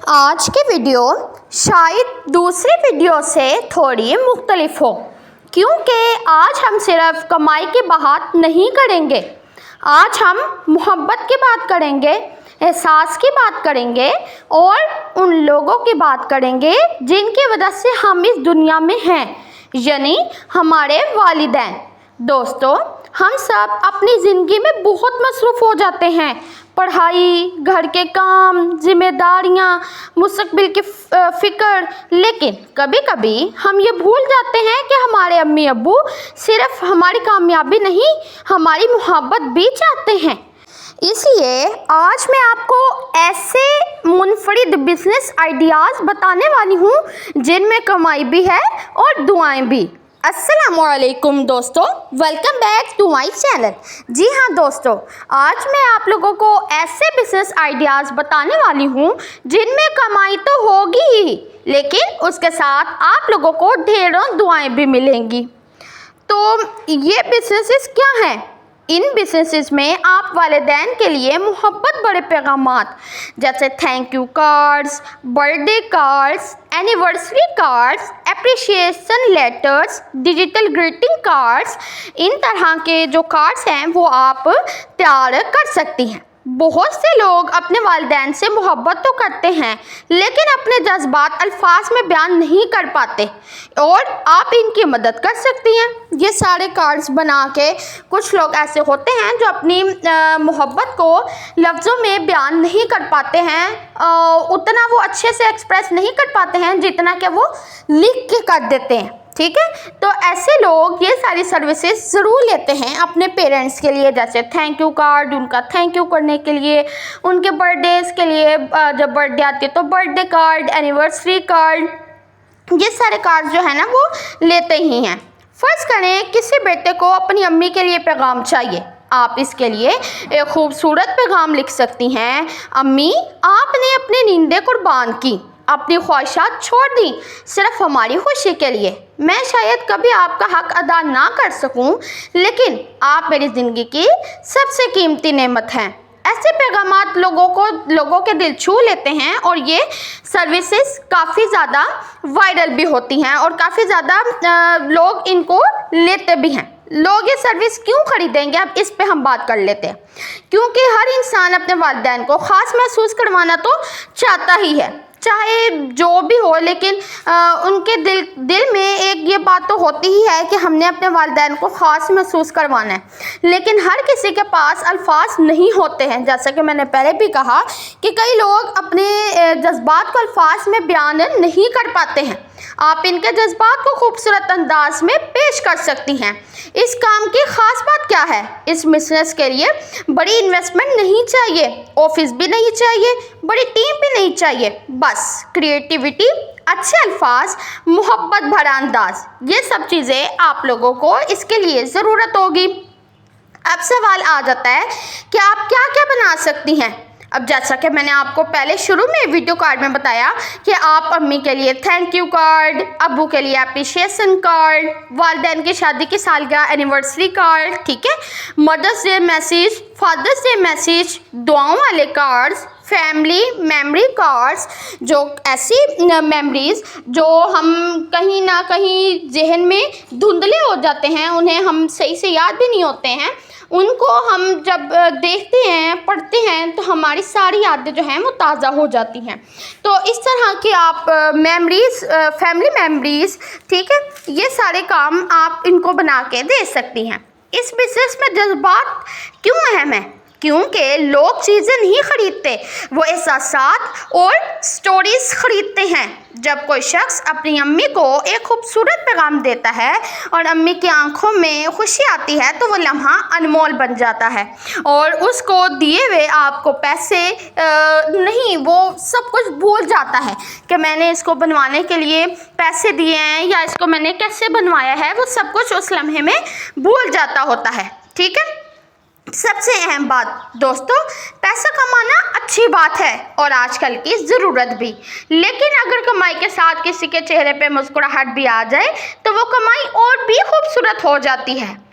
آج کی ویڈیو شاید دوسری ویڈیو سے تھوڑی مختلف ہو، کیونکہ آج ہم صرف کمائی کی بات نہیں کریں گے۔ آج ہم محبت کی بات کریں گے، احساس کی بات کریں گے اور ان لوگوں کی بات کریں گے جن کی وجہ سے ہم اس دنیا میں ہیں، یعنی ہمارے والدین۔ دوستو، ہم سب اپنی زندگی میں بہت مصروف ہو جاتے ہیں۔ پڑھائی، گھر کے کام، ذمہ داریاں، مستقبل کی فکر، لیکن کبھی کبھی ہم یہ بھول جاتے ہیں کہ ہمارے امی ابو صرف ہماری کامیابی نہیں، ہماری محبت بھی چاہتے ہیں۔ اس لیے آج میں آپ کو ایسے منفرد بزنس آئیڈیاز بتانے والی ہوں جن میں کمائی بھی ہے اور دعائیں بھی۔ السلام علیکم دوستو، welcome back to my channel. جی ہاں دوستو، آج میں آپ لوگوں کو ایسے بزنس آئیڈیاز بتانے والی ہوں جن میں کمائی تو ہوگی ہی، لیکن اس کے ساتھ آپ لوگوں کو ڈھیروں دعائیں بھی ملیں گی۔ تو یہ بزنسز کیا ہیں؟ ان بزنسز میں آپ والدین کے لیے محبت بڑے پیغامات جیسے thank you cards, birthday cards, anniversary cards, appreciation letters, digital greeting cards, ان طرح کے جو کارڈز ہیں وہ آپ تیار کر سکتی ہیں۔ بہت سے لوگ اپنے والدین سے محبت تو کرتے ہیں لیکن اپنے جذبات الفاظ میں بیان نہیں کر پاتے، اور آپ ان کی مدد کر سکتی ہیں یہ سارے کارڈز بنا کے۔ کچھ لوگ ایسے ہوتے ہیں جو اپنی محبت کو لفظوں میں بیان نہیں کر پاتے ہیں، اتنا وہ اچھے سے ایکسپریس نہیں کر پاتے ہیں جتنا کہ وہ لکھ کے کر دیتے ہیں، ٹھیک ہے؟ تو ایسے لوگ یہ ساری سروسز ضرور لیتے ہیں اپنے پیرنٹس کے لیے، جیسے تھینک یو کارڈ، ان کا تھینک یو کرنے کے لیے، ان کے برتھ ڈیز کے لیے، جب برتھ ڈے آتی ہے تو birth day card, anniversary card, یہ سارے کارڈ جو ہے نا وہ لیتے ہی ہیں۔ فرض کریں کسی بیٹے کو اپنی امی کے لیے پیغام چاہیے، آپ اس کے لیے ایک خوبصورت پیغام لکھ سکتی ہیں۔ امی، آپ نے اپنی نیندیں قربان کی، اپنی خواہشات چھوڑ دیں صرف ہماری خوشی کے لیے۔ میں شاید کبھی آپ کا حق ادا نہ کر سکوں، لیکن آپ میری زندگی کی سب سے قیمتی نعمت ہیں۔ ایسے پیغامات لوگوں کے دل چھو لیتے ہیں، اور یہ سروسز کافی زیادہ وائرل بھی ہوتی ہیں اور کافی زیادہ لوگ ان کو لیتے بھی ہیں۔ لوگ یہ سروس کیوں خریدیں گے؟ اب اس پہ ہم بات کر لیتے ہیں۔ کیونکہ ہر انسان اپنے والدین کو خاص محسوس کروانا تو چاہتا ہی ہے، چاہے جو بھی ہو، لیکن ان کے دل میں ایک یہ بات تو ہوتی ہی ہے کہ ہم نے اپنے والدین کو خاص محسوس کروانا ہے، لیکن ہر کسی کے پاس الفاظ نہیں ہوتے ہیں۔ جیسا کہ میں نے پہلے بھی کہا کہ کئی لوگ اپنے جذبات کو الفاظ میں بیان نہیں کر پاتے ہیں۔ آپ ان کے جذبات کو خوبصورت انداز میں پیش کر سکتی ہیں۔ اس کام کی خاص بات کیا ہے؟ اس بزنس کے لیے بڑی انویسٹمنٹ نہیں چاہیے، آفس بھی نہیں چاہیے، بڑی ٹیم بھی نہیں چاہیے، بس کریٹیوٹی، اچھے الفاظ، محبت بھرا انداز، یہ سب چیزیں آپ لوگوں کو اس کے لیے ضرورت ہوگی۔ اب سوال آ جاتا ہے کہ آپ کیا کیا بنا سکتی ہیں؟ اب جیسا کہ میں نے آپ کو پہلے شروع میں ویڈیو کارڈ میں بتایا کہ آپ امی کے لیے تھینک یو کارڈ، ابو کے لیے اپریشیشن کارڈ، والدین کی شادی کی سالگرہ اینیورسری کارڈ، ٹھیک ہے، mother's day message, father's day message, دعاؤں والے کارڈز، فیملی میموری کارڈز، جو ایسی میموریز جو ہم کہیں نہ کہیں ذہن میں دھندلے ہو جاتے ہیں، انہیں ہم صحیح سے یاد بھی نہیں ہوتے ہیں، ان کو ہم جب دیکھتے ہیں، پڑھتے ہیں تو ہماری ساری یادیں جو ہیں وہ تازہ ہو جاتی ہیں۔ تو اس طرح کی آپ میموریز، فیملی میموریز، ٹھیک ہے، یہ سارے کام آپ ان کو بنا کے دے سکتی ہیں۔ اس بزنس میں جذبات کیوں اہم ہیں؟ کیونکہ لوگ چیزیں نہیں خریدتے، وہ احساسات اور سٹوریز خریدتے ہیں۔ جب کوئی شخص اپنی امی کو ایک خوبصورت پیغام دیتا ہے اور امی کی آنکھوں میں خوشی آتی ہے تو وہ لمحہ انمول بن جاتا ہے، اور اس کو دیے ہوئے آپ کو پیسے نہیں، وہ سب کچھ بھول جاتا ہے کہ میں نے اس کو بنوانے کے لیے پیسے دیے ہیں یا اس کو میں نے کیسے بنوایا ہے، وہ سب کچھ اس لمحے میں بھول جاتا ہوتا ہے، ٹھیک ہے۔ سب سے اہم بات دوستو، پیسہ کمانا اچھی بات ہے اور آج کل کی ضرورت بھی، لیکن اگر کمائی کے ساتھ کسی کے چہرے پہ مسکراہٹ بھی آ جائے تو وہ کمائی اور بھی خوبصورت ہو جاتی ہے۔